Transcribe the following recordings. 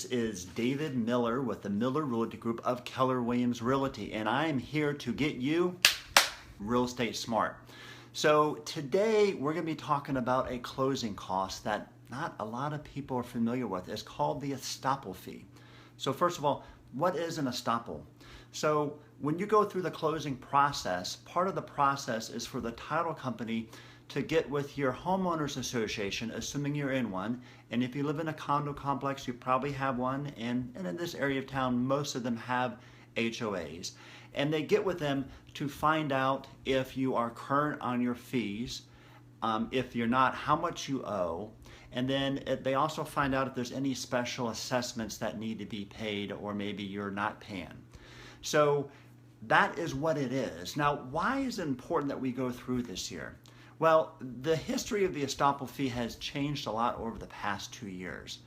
Is David Miller with the Miller Realty Group of Keller Williams Realty, and I am here to get you real estate smart. So today we're going to be talking about a closing cost that not a lot of people are familiar with. It's called the Estoppel Fee. So first of all, what is an estoppel? So when you go through the closing process, part of the process is for the title company to get with your homeowners association, assuming you're in one. And if you live in a condo complex, you probably have one. And in this area of town, most of them have HOAs. And they get with them to find out if you are current on your fees, if you're not, how much you owe. And then they also find out if there's any special assessments that need to be paid, or maybe you're not paying. So that is what it is. Now, why is it important that we go through this here? Well, the history of the Estoppel fee has changed a lot over the past 2 years.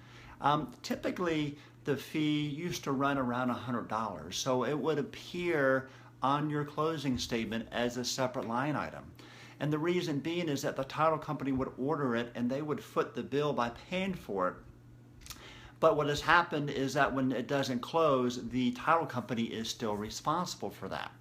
Typically, the fee used to run around $100, so it would appear on your closing statement as a separate line item. And the reason being is that the title company would order it and they would foot the bill by paying for it. But what has happened is that when it doesn't close, the title company is still responsible for that.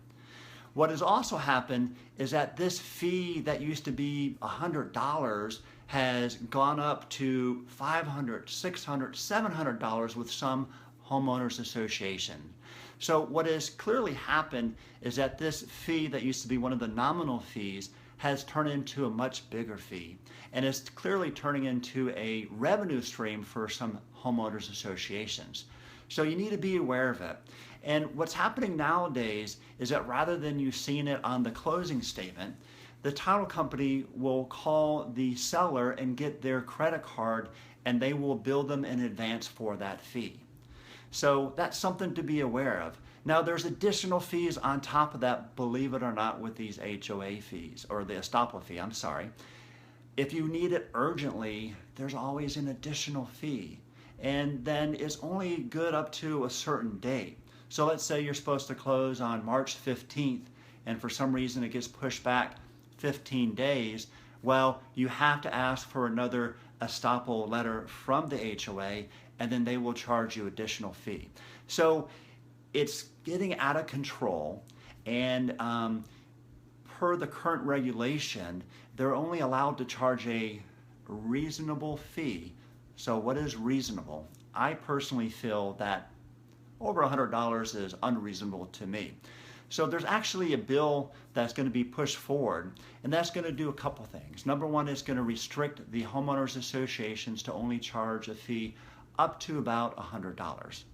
What has also happened is that this fee that used to be $100 has gone up to $500, $600, $700 with some homeowners association. So what has clearly happened is that this fee that used to be one of the nominal fees has turned into a much bigger fee, and it's clearly turning into a revenue stream for some homeowners associations. So you need to be aware of it. And what's happening nowadays is that rather than you seeing it on the closing statement, the title company will call the seller and get their credit card, and they will bill them in advance for that fee. So that's something to be aware of. Now, there's additional fees on top of that, believe it or not, with these HOA fees, or the Estoppel fee, I'm sorry. If you need it urgently, there's always an additional fee. And then it's only good up to a certain date. So let's say you're supposed to close on March 15th, and for some reason it gets pushed back 15 days. Well, you have to ask for another estoppel letter from the HOA, and then they will charge you additional fee. So it's getting out of control, and per the current regulation, they're only allowed to charge a reasonable fee. So what is reasonable? I personally feel that over $100 is unreasonable to me. So there's actually a bill that's going to be pushed forward, and that's going to do a couple things. Number one, it's going to restrict the homeowners associations to only charge a fee up to about $100.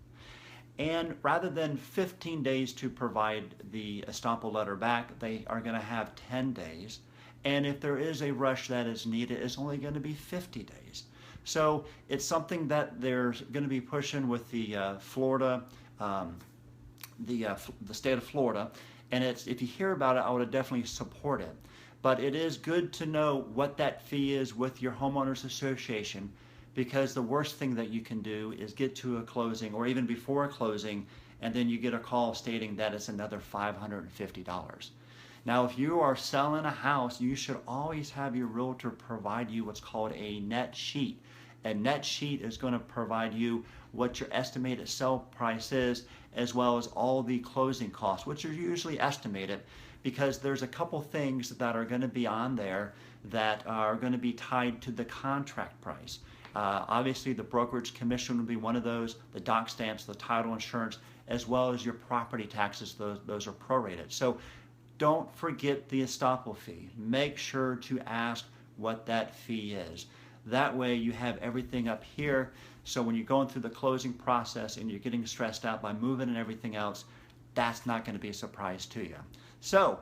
And rather than 15 days to provide the estoppel letter back, they are going to have 10 days. And if there is a rush that is needed, it's only going to be 50 days. So it's something that they're going to be pushing with the Florida, the state of Florida, and if you hear about it, I would definitely support it. But it is good to know what that fee is with your homeowners association, because the worst thing that you can do is get to a closing, or even before a closing, and then you get a call stating that it's another $550. Now, if you are selling a house, you should always have your realtor provide you what's called a net sheet. A net sheet is going to provide you what your estimated sell price is, as well as all the closing costs, which are usually estimated, because there's a couple things that are going to be on there that are going to be tied to the contract price. Obviously, the brokerage commission will be one of those, the doc stamps, the title insurance, as well as your property taxes. Those are prorated. So don't forget the Estoppel fee. Make sure to ask what that fee is. That way you have everything up here, so when you're going through the closing process and you're getting stressed out by moving and everything else, that's not going to be a surprise to you. So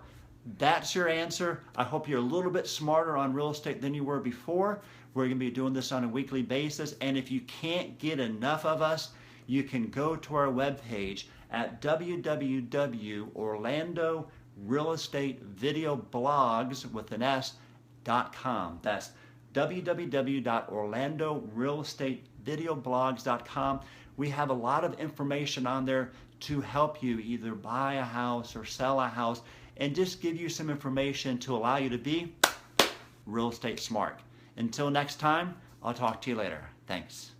that's your answer. I hope you're a little bit smarter on real estate than you were before. We're going to be doing this on a weekly basis, and if you can't get enough of us, you can go to our webpage at www.orlandorealestatevideoblogs.com. That's www.orlandorealestatevideoblogs.com. We have a lot of information on there to help you either buy a house or sell a house, and just give you some information to allow you to be real estate smart. Until next time, I'll talk to you later. Thanks.